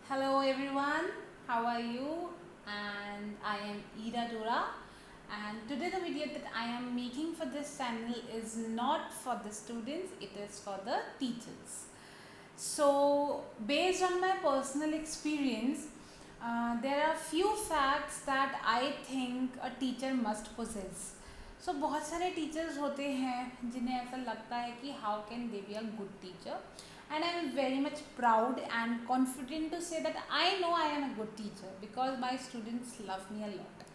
Hello everyone, how are you? And I am Ira Dora, and today the video that I am making for this channel is not for the students, it is for the teachers. So based on my personal experience, there are few facts that I think a teacher must possess. So बहुत सारे teachers होते हैं जिन्हें ऐसा लगता है कि how can they B a good teacher, and I am very much proud and confident to say that I know I am a good teacher because my students love me a lot.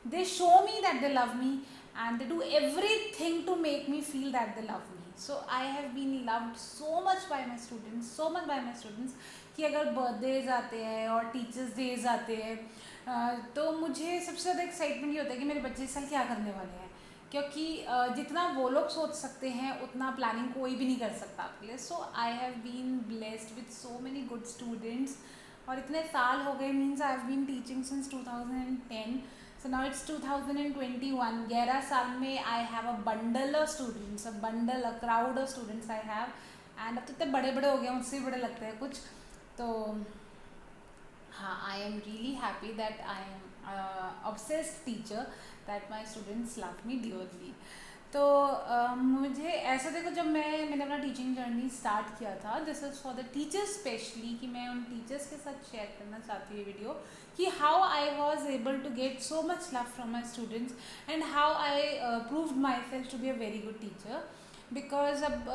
They show me that they love me and they do everything to make me feel that they love me. So I have been loved so much by my students, so much by my students कि अगर birthdays आते हैं और teachers days आते हैं तो मुझे सबसे ज़्यादा एक्साइटमेंट ये होता है कि मेरे बच्चे इस साल क्या करने वाले हैं, क्योंकि जितना वो लोग सोच सकते हैं उतना प्लानिंग कोई भी नहीं कर सकता आपके लिए. So I have been blessed with so many good students और इतने साल हो गए, means I have been teaching since 2010. So now it's 2021. 11 साल में I have a bundle of students, a crowd of students I have. And अब तो इतने बड़े बड़े हो गए, मुझसे भी बड़े लगते हैं कुछ. तो हाँ, I am really happy that I am obsessed teacher, that my students love me dearly. तो मुझे ऐसा देखो, जब मैंने अपना टीचिंग जर्नी स्टार्ट किया था, this is for the teachers specially, कि मैं उन टीचर्स के साथ शेयर करना चाहती हूँ ये वीडियो कि how I was able to get so much love from my students and how I proved myself to be a very good teacher. Because अब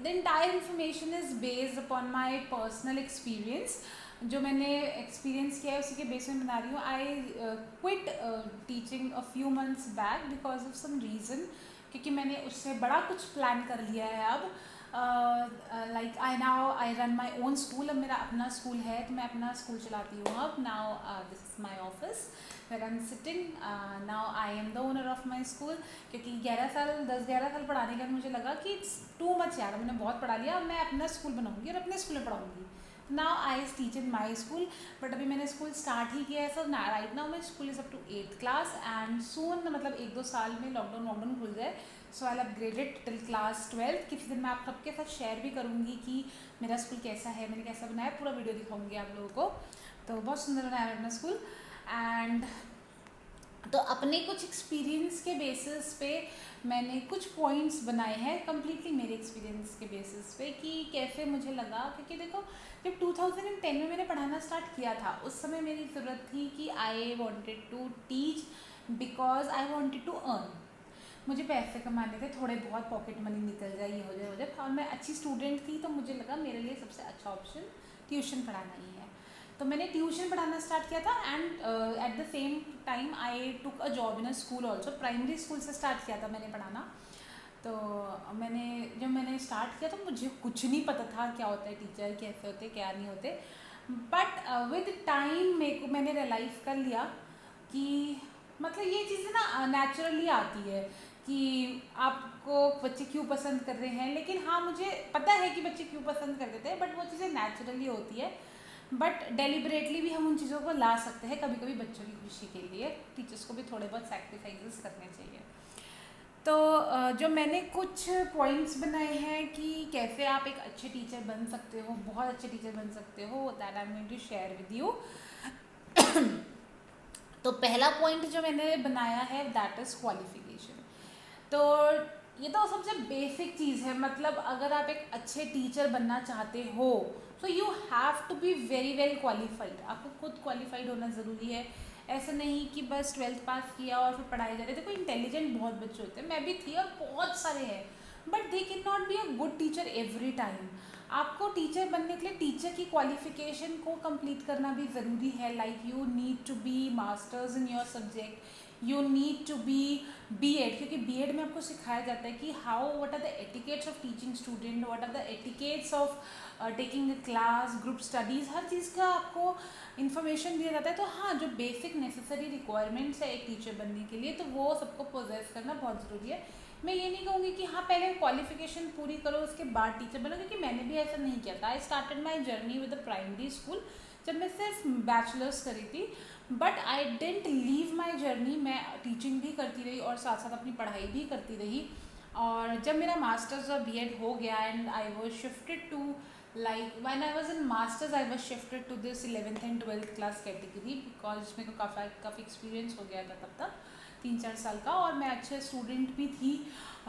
the entire information is based upon my personal experience. जो मैंने experience किया है उसी के base में बना रही हूँ. I quit teaching a few months back because of some reason, क्योंकि मैंने उससे बड़ा कुछ प्लान कर लिया है अब. Like I run my own school. अब मेरा अपना स्कूल है तो मैं अपना स्कूल चलाती हूँ अब. Now this is my office where I am sitting. Now I am the owner of my school. क्योंकि 11 साल पढ़ाने के बाद मुझे लगा कि इट्स टू मच यार, मैंने बहुत पढ़ा लिया, अब मैं अपना स्कूल बनाऊँगी और अपने स्कूल में पढ़ाऊँगी. Now I teach in my school, but अभी मैंने स्कूल स्टार्ट ही किया है. Sir right now my school is up to 8th class and soon, मतलब 1-2 साल में लॉकडाउन खुल जाए, so I upgraded till class 12. किसी दिन मैं आप सबके साथ शेयर भी करूँगी कि मेरा स्कूल कैसा है, मैंने कैसा बनाया, पूरा वीडियो दिखाऊंगी आप लोगों को. तो बहुत सुंदर बनाया है अपना स्कूल. एंड तो अपने कुछ एक्सपीरियंस के बेसिस पे मैंने कुछ पॉइंट्स बनाए हैं, कम्प्लीटली मेरे एक्सपीरियंस के बेसिस पे कि कैसे मुझे लगा. क्योंकि देखो, जब 2010 में मैंने पढ़ाना स्टार्ट किया था उस समय मेरी ज़रूरत थी कि I wanted to teach because I wanted to earn. मुझे पैसे कमाने थे, थोड़े बहुत पॉकेट मनी निकल जाए, ये हो जाए. और मैं अच्छी स्टूडेंट थी तो मुझे लगा मेरे लिए सबसे अच्छा ऑप्शन ट्यूशन पढ़ाना ही है. तो मैंने ट्यूशन पढ़ाना स्टार्ट किया था and at the same time I took a job in a school also. Primary school से स्टार्ट किया था मैंने पढ़ाना. तो जब मैंने स्टार्ट किया तो मुझे कुछ नहीं पता था क्या होता है टीचर, कैसे होते क्या नहीं होते. बट विद टाइम मैंने रियलाइज़ कर लिया कि मतलब ये चीज़ें ना नेचुरली आती है कि आपको बच्चे क्यों पसंद कर रहे हैं. लेकिन हाँ, मुझे पता है कि बच्चे क्यों पसंद कर देते हैं, बट वो चीज़ें नेचुरली होती है. बट डेलिबरेटली भी हम उन चीज़ों को ला सकते हैं कभी कभी बच्चों की खुशी के लिए. टीचर्स को भी थोड़े बहुत सैक्रिफाइसेस करने चाहिए. तो जो मैंने कुछ पॉइंट्स बनाए हैं कि कैसे आप एक अच्छे टीचर बन सकते हो, बहुत अच्छे टीचर बन सकते हो, that I am going to share with you. तो पहला पॉइंट जो मैंने बनाया है दैट इज़ क्वालिफिकेशन. तो ये तो सबसे बेसिक चीज़ है. मतलब अगर आप एक अच्छे टीचर बनना चाहते हो तो you have to be very well qualified. आपको खुद क्वालिफाइड होना ज़रूरी है. ऐसा नहीं कि बस 12th पास किया और फिर पढ़ाई जा रहे. देखो, इंटेलिजेंट बहुत बच्चे होते हैं, मैं भी थी और बहुत सारे हैं, but they can not be a good teacher every time. आपको टीचर बनने के लिए टीचर की क्वालिफिकेशन को कंप्लीट करना भी ज़रूरी है. Like you need to be masters in your subject, you need to be B.Ed, क्योंकि B.Ed में आपको सिखाया जाता है कि how what are the etiquettes of teaching student, what are the etiquettes of taking a class, group studies, हर चीज़ का आपको इन्फॉर्मेशन दिया जाता है. तो हाँ, जो बेसिक नेसेसरी रिक्वायरमेंट्स है एक टीचर बनने के लिए, तो वो सबको पोजेस करना बहुत ज़रूरी है. मैं ये नहीं कहूँगी कि हाँ पहले क्वालिफिकेशन पूरी करो उसके बाद टीचर बनो, क्योंकि मैंने भी ऐसा नहीं किया था. I started my journey with the primary school जब मैं सिर्फ बैचलर्स करी थी. But I didn't leave my journey. मैं टीचिंग भी करती रही और साथ साथ अपनी पढ़ाई भी करती रही. और जब मेरा मास्टर्स और B.Ed हो गया and I was shifted to Like when I was in masters, I was shifted to this 11th and 12th class category because मेरे को काफ़ी एक्सपीरियंस हो गया था तब तक 3-4 साल का, और मैं अच्छे स्टूडेंट भी थी।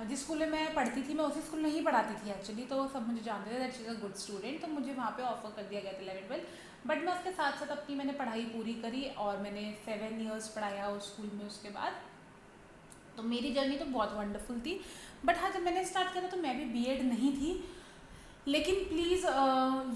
जिस स्कूल में मैं पढ़ती थी मैं उसी स्कूल में ही पढ़ाती थी एक्चुअली, तो सब मुझे जानते थे that she is a good student, तो मुझे वहाँ पे ऑफर कर दिया गया था 11-12। बट मैं उसके साथ साथ अपनी मैंने पढ़ाई पूरी करी और मैंने 7 ईयर्स पढ़ाया उस स्कूल में उसके बाद। तो मेरी जर्नी तो बहुत वंडरफुल थी। बट हाँ, जब मैंने स्टार्ट किया था तो मैं भी बीएड नहीं थी, लेकिन प्लीज़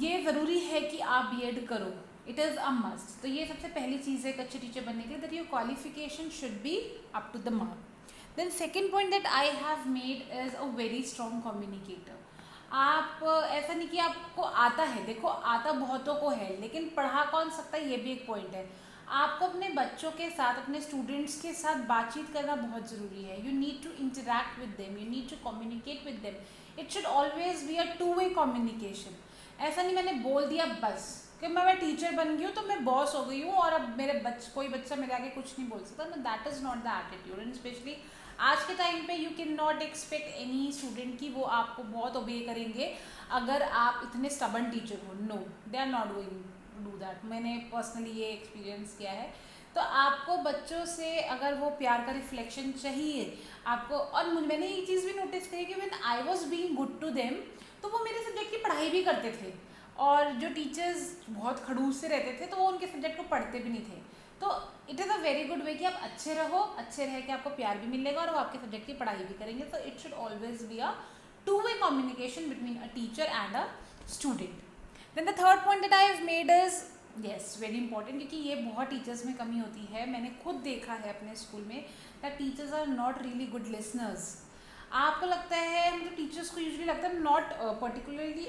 ये ज़रूरी है कि आप बीएड करो, इट इज़ अ मस्ट। तो ये सबसे पहली चीज़ है एक अच्छे टीचर बनने के लिए, that your qualification should be up to the mark. Then second point that I have made is a very strong communicator. आप ऐसा नहीं कि आपको आता है, देखो आता बहुतों को है, लेकिन पढ़ा कौन सकता है ये भी एक पॉइंट है। आपको अपने बच्चों के साथ, अपने स्टूडेंट्स के साथ बातचीत करना बहुत ज़रूरी है। You need to interact with them, you need to communicate with them. It should always be a 2-way communication. ऐसा नहीं मैंने बोल दिया बस कि मैं टीचर बन गई हूँ तो मैं बॉस हो गई हूँ और अब मेरे कोई बच्चा मेरे आगे कुछ नहीं बोल सकता। No, that is not the attitude. And specially आज के टाइम पे you can not expect any student की वो आपको बहुत ओबे करेंगे अगर आप इतने स्टबर्न टीचर हो। No, they are not going to do that. मैंने पर्सनली ये एक्सपीरियंस किया है। तो आपको बच्चों से अगर वो प्यार का रिफ्लेक्शन चाहिए आपको, और मैंने ये चीज़ भी नोटिस करी कि when I was being good to them, तो वो मेरे सब्जेक्ट की पढ़ाई भी करते थे, और जो टीचर्स बहुत खड़ूस से रहते थे तो वो उनके सब्जेक्ट को पढ़ते भी नहीं थे। तो it is a very good way कि आप अच्छे रहो, अच्छे रह के आपको प्यार भी मिलेगा और वो आपके सब्जेक्ट की पढ़ाई भी करेंगे। तो it should always be a 2-way communication between a teacher and a student. Then the third point that I have made is, yes, very important, क्योंकि ये बहुत टीचर्स में कमी होती है। मैंने खुद देखा है अपने स्कूल में that teachers are not really good listeners. आपको लगता है, मतलब टीचर्स को यूजुअली लगता है, not particularly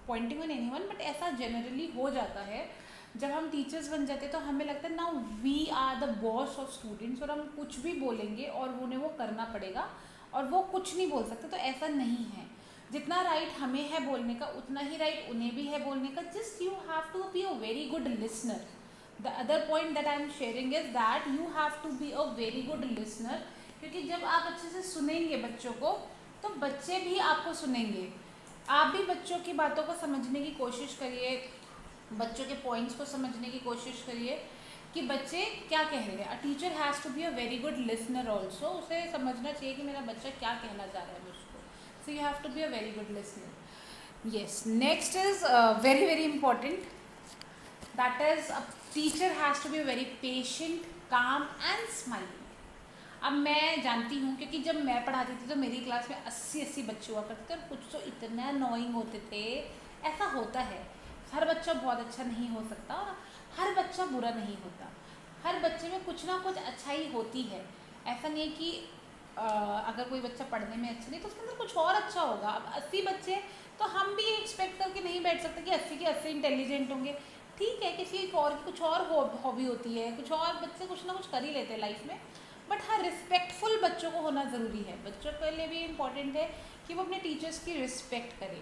pointing on anyone, but ऐसा जनरली हो जाता है जब हम टीचर्स बन जाते हैं तो हमें लगता है now we are the boss of students, और हम कुछ भी बोलेंगे और उन्हें वो करना पड़ेगा और वो कुछ नहीं बोल सकते। तो ऐसा नहीं है। जितना राइट हमें है बोलने का उतना ही राइट उन्हें भी है बोलने का। Just you have to be a very good listener. The other point that I am sharing is that you have to be a very good listener, क्योंकि जब आप अच्छे से सुनेंगे बच्चों को तो बच्चे भी आपको सुनेंगे। आप भी बच्चों की बातों को समझने की कोशिश करिए, बच्चों के पॉइंट्स को समझने की कोशिश करिए कि बच्चे क्या कह रहे हैं। A teacher has to be a very good listener also. उसे समझना चाहिए कि मेरा बच्चा क्या कहना चाह रहा है मुझको। So you have to be a very good listener. Yes, next is very very important, that is a teacher has to be very patient, calm and smiling. अब मैं जानती हूँ क्योंकि जब मैं पढ़ाती थी तो मेरी क्लास में 80-80 बच्चे हुआ करते थे और कुछ तो इतने अनोइंग होते थे। ऐसा होता है, हर बच्चा बहुत अच्छा नहीं हो सकता और हर बच्चा बुरा नहीं होता। हर बच्चे में कुछ ना कुछ अच्छाई होती है। ऐसा नहीं है कि अगर कोई बच्चा पढ़ने में अच्छा नहीं तो उसके अंदर कुछ और अच्छा होगा। अब 80 बच्चे, तो हम भी ये एक्सपेक्ट करके नहीं बैठ सकते कि 80 के 80 इंटेलिजेंट होंगे। ठीक है, किसी और की कुछ और हॉबी होती है, कुछ और बच्चे कुछ ना कुछ कर ही लेते हैं लाइफ में। बट हाँ, रिस्पेक्टफुल बच्चों को होना ज़रूरी है। बच्चों के लिए भी इम्पॉर्टेंट है कि वो अपने टीचर्स की रिस्पेक्ट करें।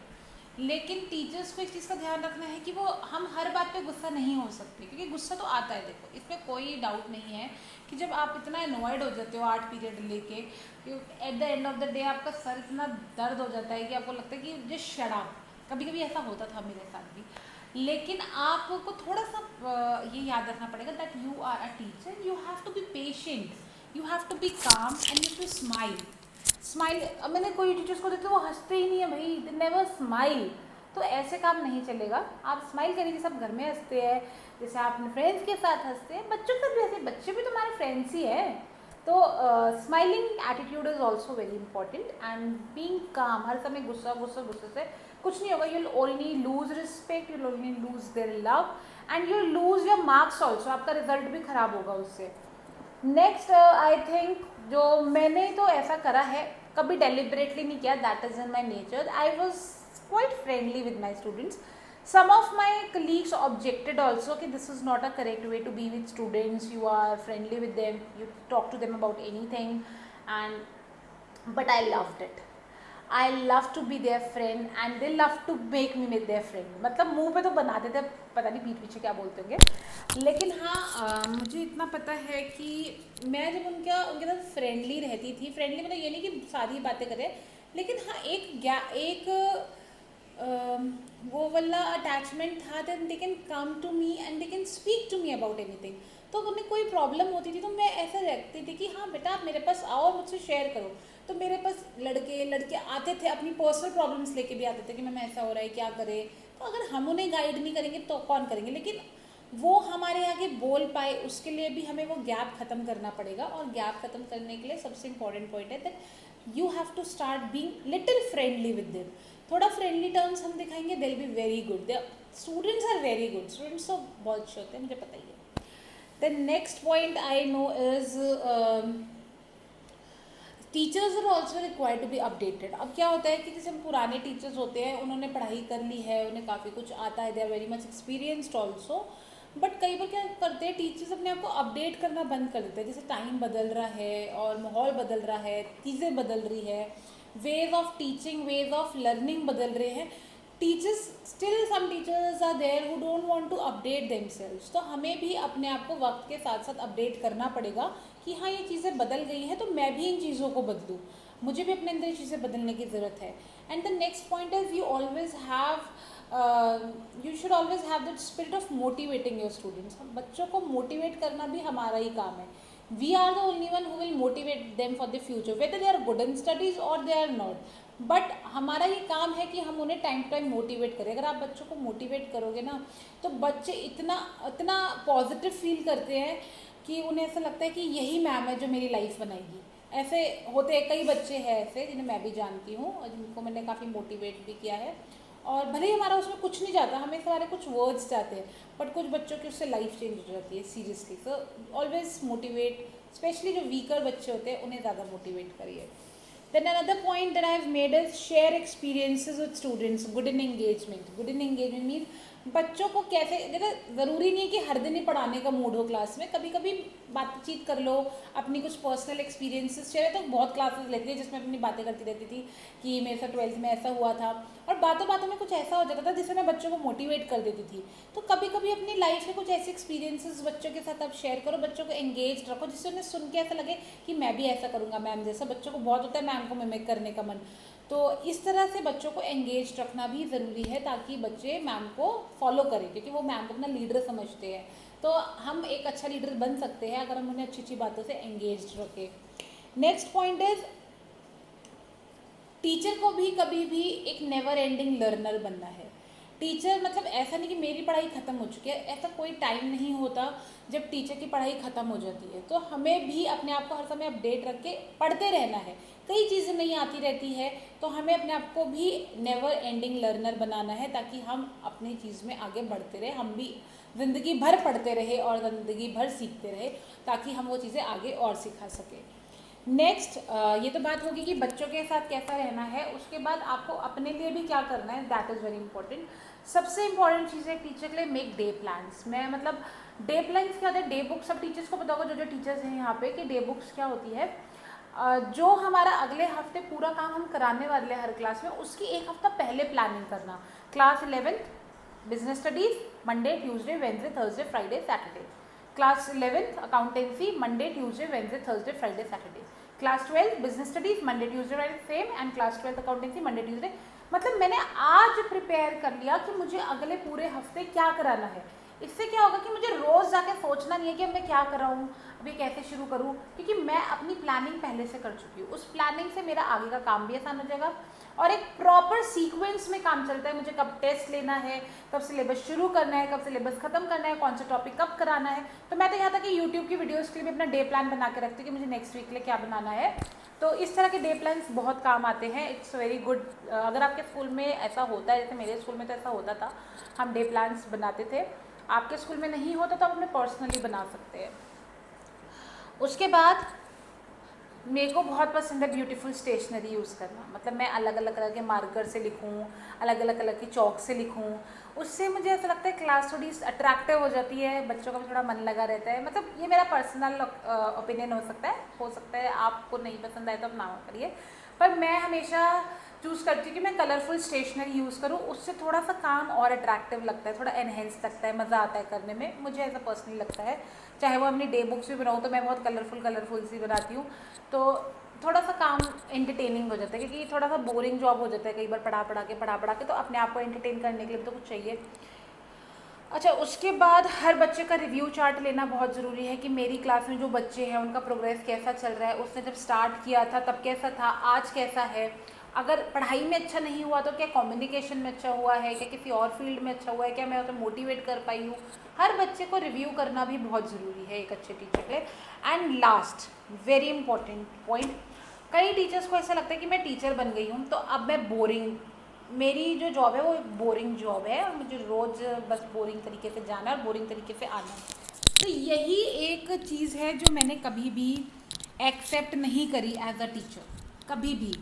लेकिन टीचर्स को एक चीज़ का ध्यान रखना है कि वो, हम हर बात पे गुस्सा नहीं हो सकते, क्योंकि गुस्सा तो आता है। देखो, इसमें कोई डाउट नहीं है कि जब आप इतना अनॉयड हो जाते हो 8 पीरियड लेके, at the end of the day आपका सर इतना दर्द हो जाता है कि आपको लगता है कि जस्ट शट अप। कभी कभी ऐसा होता था मेरे साथ भी। लेकिन आपको थोड़ा सा ये याद रखना पड़ेगा that you are a teacher, you have to be patient, you have to be calm and you to smile. Smile, अब मैंने कोई टीचर्स को देखते वो हंसते ही नहीं है भाई, दे नेवर स्माइल। तो ऐसे काम नहीं चलेगा। आप स्माइल करिए जैसे आप घर में हंसते हैं, जैसे आप अपने फ्रेंड्स के साथ हंसते हैं, बच्चों के साथ भी ऐसे, बच्चे भी तुम्हारे फ्रेंड्स ही हैं। तो smiling attitude is also very important and being calm. हर समय गुस्सा गुस्सा गुस्से से कुछ नहीं होगा। You'll only lose respect, you'll only lose their love and you lose your marks also. आपका रिजल्ट भी खराब होगा उससे। नेक्स्ट आई थिंक, जो मैंने तो ऐसा करा है, कभी डेलिबरेटली नहीं किया, that is in my nature. I was quite friendly with my students. some of my colleagues objected also कि this is not a correct way to be with students, you are friendly with them, you talk to them about anything, and but I loved it. I love to be their friend and they love to make me with their friend. मतलब मुंह पे तो बनाते थे, पता नहीं पीठ पीछे क्या बोलते होंगे, लेकिन हाँ मुझे इतना पता है कि मैं जब उनके साथ फ्रेंडली रहती थी, फ्रेंडली मतलब ये नहीं कि सारी बातें करें, लेकिन हाँ एक वो वाला अटैचमेंट था, then they can come to me and they can speak to me about anything. तो उन्हें कोई प्रॉब्लम होती थी तो मैं ऐसा रखती थी कि हाँ बेटा आप मेरे पास आओ, मुझसे शेयर करो। तो मेरे पास लड़के लड़के आते थे, अपनी पर्सनल प्रॉब्लम्स लेके भी आते थे कि मैम ऐसा हो रहा है क्या करें। तो अगर हम उन्हें गाइड नहीं करेंगे तो कौन करेंगे, लेकिन वो हमारे आगे बोल पाए उसके लिए भी हमें वो गैप ख़त्म करना पड़ेगा। और गैप ख़त्म करने के लिए सबसे इंपॉर्टेंट पॉइंट है that you have to start being little friendly with them. थोड़ा फ्रेंडली टर्म्स हम दिखाएंगे, they will be very good, they students are very good, students तो बहुत अच्छे होते हैं, मुझे पता ही है। The next point I know is teachers are also required to be updated. अब क्या होता है कि जैसे पुराने टीचर्स होते हैं, उन्होंने पढ़ाई कर ली है, उन्हें काफ़ी कुछ आता है, they are very much experienced also. But कई बार क्या करते हैं टीचर्स अपने आप को अपडेट करना बंद कर देते हैं, जैसे टाइम बदल रहा है और माहौल बदल रहा है, चीज़ें बदल रही है, ways of teaching ways of learning बदल रहे हैं। Teachers still some teachers are there who don't want to update themselves. तो हमें भी अपने आप को वक्त के साथ साथ अपडेट करना पड़ेगा कि हाँ ये चीज़ें बदल गई हैं तो मैं भी इन चीज़ों को बदलूँ, मुझे भी अपने अंदर ये चीज़ें बदलने की ज़रूरत है। And the next point is you should always have that spirit of motivating your students. बच्चों को मोटिवेट करना भी हमारा ही काम है। We are the only one who will motivate them for the future, whether they are good in studies और they are not. But हमारा ये काम है कि हम उन्हें टाइम टू टाइम मोटिवेट करें। अगर आप बच्चों को मोटिवेट करोगे ना तो बच्चे इतना इतना पॉजिटिव फील करते हैं कि उन्हें ऐसा लगता है कि यही मैम है जो मेरी लाइफ बनाएगी। ऐसे होते हैं कई बच्चे हैं ऐसे जिन्हें मैं भी जानती हूँ और जिनको मैंने काफ़ी मोटिवेट भी किया है। और भले ही हमारा उसमें कुछ नहीं जाता, हमें हमारे कुछ वर्ड्स जाते हैं, बट कुछ बच्चों की उससे लाइफ चेंज हो जाती है seriously. So always motivate, specially जो वीकर बच्चे होते हैं उन्हें ज़्यादा मोटिवेट करिए। Then another point that I have made is share experiences with students. Good in engagement. Good in engagement means बच्चों को कैसे, देखो ज़रूरी नहीं है कि हर दिन ही पढ़ाने का मूड हो क्लास में, कभी कभी बातचीत कर लो, अपनी कुछ पर्सनल एक्सपीरियंसेस शेयर। तो बहुत क्लासेस लेती है जिसमें अपनी बातें करती रहती थी कि मेरे साथ 12th में ऐसा हुआ था, और बातों बातों में कुछ ऐसा हो जाता था जिससे मैं बच्चों को मोटिवेट कर देती थी। तो कभी कभी अपनी लाइफ में कुछ ऐसे एक्सपीरियंसेस बच्चों के साथ आप शेयर करो, बच्चों को एंगेज रखो, जिससे उन्हें सुन के ऐसा लगे कि मैं भी ऐसा करूँगा मैम जैसा। बच्चों को बहुत होता है मैम को मिमिक करने का मन, तो इस तरह से बच्चों को एंगेज रखना भी ज़रूरी है ताकि बच्चे मैम को फॉलो करें, क्योंकि वो मैम को अपना लीडर समझते हैं। तो हम एक अच्छा लीडर बन सकते हैं अगर हम उन्हें अच्छी अच्छी बातों से एंगेज रखें। नेक्स्ट पॉइंट इज टीचर को भी कभी भी एक नेवर एंडिंग लर्नर बनना है। टीचर मतलब ऐसा नहीं कि मेरी पढ़ाई ख़त्म हो चुकी है, ऐसा कोई टाइम नहीं होता जब टीचर की पढ़ाई ख़त्म हो जाती है। तो हमें भी अपने आप को हर समय अपडेट रख के पढ़ते रहना है। कई चीज़ें नहीं आती रहती है तो हमें अपने आप को भी नेवर एंडिंग लर्नर बनाना है ताकि हम अपनी चीज़ में आगे बढ़ते रहे, हम भी ज़िंदगी भर पढ़ते रहे और ज़िंदगी भर सीखते रहे ताकि हम वो चीज़ें आगे और सिखा सकें। नेक्स्ट ये तो बात होगी कि बच्चों के साथ कैसा रहना है। उसके बाद आपको अपने लिए भी क्या करना है, दैट इज़ वेरी इंपॉर्टेंट। सबसे इंपॉर्टेंट चीज़ है टीचर के लिए, मेक डे प्लान्स। मैं मतलब डे प्लान्स क्या होता है, डे बुक्स, सब टीचर्स को पता होगा जो जो टीचर्स हैं यहाँ पे, कि डे बुक्स क्या होती है। जो हमारा अगले हफ्ते पूरा काम हम कराने वाले हैं हर क्लास में, उसकी एक हफ्ता पहले प्लानिंग करना। Class 11th business studies Monday Tuesday Wednesday Thursday Friday Saturday. Class 11th accountancy Monday Tuesday Wednesday Thursday Friday Saturday. Class 12 business studies Monday Tuesday Friday same, and class 12 accountancy Monday Tuesday. मतलब मैंने आज prepare कर लिया कि मुझे अगले पूरे हफ्ते क्या कराना है। इससे क्या होगा कि मुझे रोज़ जाके सोचना नहीं है कि अब मैं क्या कर रहा हूँ, अभी कैसे शुरू करूँ, क्योंकि मैं अपनी प्लानिंग पहले से कर चुकी हूँ। उस प्लानिंग से मेरा आगे का काम भी आसान हो जाएगा और एक प्रॉपर सीक्वेंस में काम चलता है। मुझे कब टेस्ट लेना है, कब सिलेबस शुरू करना है, कब सिलेबस खत्म करना है, कौन सा टॉपिक कब कराना है। तो मैं तो यहाँ तक कि यूट्यूब की वीडियोज़ के लिए भी अपना डे प्लान बना के रखती हूँ कि मुझे नेक्स्ट वीक के लिए क्या बनाना है। तो इस तरह के डे प्लान्स बहुत काम आते हैं। It's very good. अगर आपके स्कूल में ऐसा होता है, जैसे मेरे स्कूल में तो ऐसा होता था, हम डे प्लान्स बनाते थे। आपके स्कूल में नहीं होता तो आप अपने पर्सनली बना सकते हैं। उसके बाद मेरे को बहुत पसंद है ब्यूटीफुल स्टेशनरी यूज़ करना। मतलब मैं अलग अलग कलर के मार्कर से लिखूँ, अलग अलग कलर की चौक से लिखूँ, उससे मुझे ऐसा लगता है क्लास थोड़ी अट्रैक्टिव हो जाती है, बच्चों का भी थोड़ा मन लगा रहता है। मतलब ये मेरा पर्सनल ओपिनियन हो सकता है आपको नहीं पसंद आए तो आप ना करिए, पर मैं हमेशा चूज़ करती हूँ कि मैं कलरफुल स्टेशनरी यूज़ करूँ। उससे थोड़ा सा काम और अट्रैक्टिव लगता है, थोड़ा एनहेंस लगता है, मज़ा आता है करने में, मुझे ऐसा पर्सनली लगता है। चाहे वो अपनी डे बुक्स भी बनाऊँ तो मैं बहुत कलरफुल सी बनाती हूँ। तो थोड़ा सा काम एंटरटेनिंग हो जाता है, क्योंकि थोड़ा सा बोरिंग जॉब हो जाता है कई बार पढ़ा पढ़ा के, तो अपने आप को एंटरटेन करने के लिए तो कुछ चाहिए। अच्छा, उसके बाद हर बच्चे का रिव्यू चार्ट लेना बहुत ज़रूरी है कि मेरी क्लास में जो बच्चे हैं उनका प्रोग्रेस कैसा चल रहा है, उसने जब स्टार्ट किया था तब कैसा था, आज कैसा है। अगर पढ़ाई में अच्छा नहीं हुआ तो क्या कम्युनिकेशन में अच्छा हुआ है, क्या किसी और फील्ड में अच्छा हुआ है, क्या मैं उसे मोटिवेट कर पाई हूँ। हर बच्चे को रिव्यू करना भी बहुत ज़रूरी है एक अच्छे टीचर के लिए। And last very important point, कई टीचर्स को ऐसा लगता है कि मैं टीचर बन गई हूँ तो अब मैं बोरिंग, मेरी जो जॉब है वो बोरिंग जॉब है और मुझे रोज़ बस बोरिंग तरीके से जाना और बोरिंग तरीके से आना है। तो यही एक चीज़ है जो मैंने कभी भी एक्सेप्ट नहीं करी एज अ टीचर, कभी भी।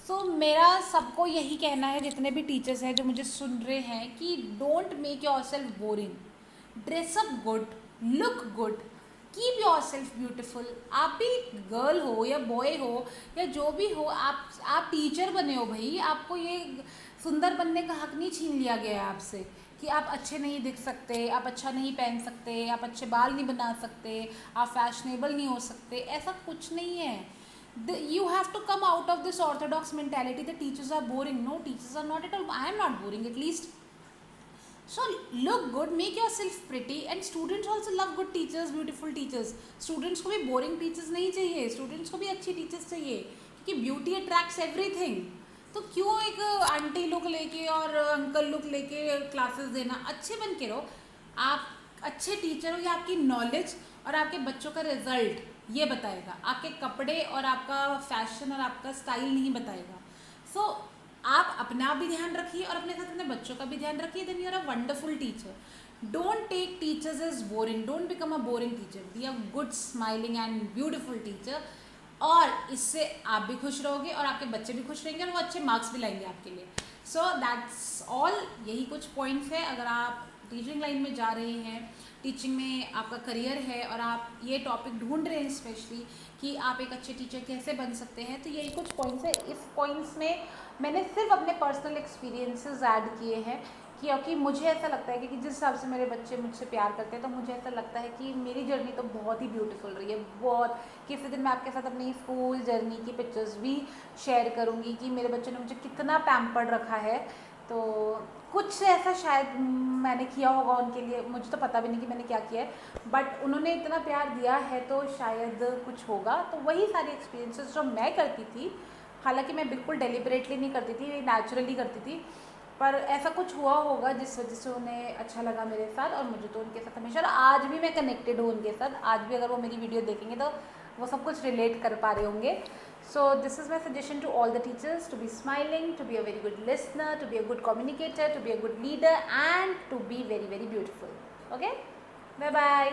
सो मेरा सबको यही कहना है, जितने भी टीचर्स हैं जो मुझे सुन रहे हैं, कि don't make your self boring, dress up good, look good, keep your self beautiful. आप भी गर्ल हो या बॉय हो या जो भी हो, आप टीचर बने हो भाई, आपको ये सुंदर बनने का हक नहीं छीन लिया गया है आपसे कि आप अच्छे नहीं दिख सकते, आप अच्छा नहीं पहन सकते, आप अच्छे बाल नहीं बना सकते, आप फैशनेबल नहीं हो सकते। ऐसा कुछ नहीं है। You have to come out of this orthodox mentality that teachers are boring. No, teachers are not at all. I am not boring, at least. So look good, make yourself pretty, and students also love good teachers, beautiful teachers. Students को भी boring teachers नहीं चाहिए, students को भी अच्छी teachers चाहिए, क्योंकि beauty attracts everything. तो क्यों एक आंटी लुक लेके और अंकल लुक लेके क्लासेस देना, अच्छे बन के रहो। आप अच्छे टीचर हो, या आपकी नॉलेज और आपके बच्चों का रिजल्ट ये बताएगा, आपके कपड़े और आपका फैशन और आपका स्टाइल नहीं बताएगा। सो आप अपना भी ध्यान रखिए और अपने साथ अपने बच्चों का भी ध्यान रखिए, then you are a wonderful teacher. Don't take teachers as boring, don't become a boring teacher, be a good smiling and beautiful teacher. और इससे आप भी खुश रहोगे और आपके बच्चे भी खुश रहेंगे और वो अच्छे मार्क्स भी लाएंगे आपके लिए। सो दैट्स ऑल, यही कुछ पॉइंट्स है। अगर आप टीचिंग लाइन में जा रहे हैं, टीचिंग में आपका करियर है और आप ये टॉपिक ढूंढ रहे हैं स्पेशली कि आप एक अच्छे टीचर कैसे बन सकते हैं, तो यही कुछ पॉइंट्स है। इस पॉइंट्स में मैंने सिर्फ अपने पर्सनल एक्सपीरियंसेस ऐड किए हैं, क्योंकि मुझे ऐसा लगता है कि जिस हिसाब से मेरे बच्चे मुझसे प्यार करते हैं, तो मुझे ऐसा लगता है कि मेरी जर्नी तो बहुत ही ब्यूटीफुल रही है, बहुत। किसी दिन मैं आपके साथ अपनी स्कूल जर्नी की पिक्चर्स भी शेयर करूँगी कि मेरे बच्चों ने मुझे कितना पैम्पर्ड रखा है। तो कुछ ऐसा शायद मैंने किया होगा उनके लिए, मुझे तो पता भी नहीं कि मैंने क्या किया है, बट उन्होंने इतना प्यार दिया है तो शायद कुछ होगा। तो वही सारी एक्सपीरियंसेस जो मैं करती थी, हालांकि मैं बिल्कुल डेलिबरेटली नहीं करती थी, नेचुरली करती थी, पर ऐसा कुछ हुआ होगा जिस वजह से उन्हें अच्छा लगा मेरे साथ, और मुझे तो उनके साथ हमेशा, और आज भी मैं कनेक्टेड हूँ उनके साथ। आज भी अगर वो मेरी वीडियो देखेंगे तो वो सब कुछ रिलेट कर पा रहे होंगे। So this is my suggestion to all the teachers, to be smiling, to be a very good listener, to be a good communicator, to be a good leader, and to be very very beautiful. Okay, bye bye.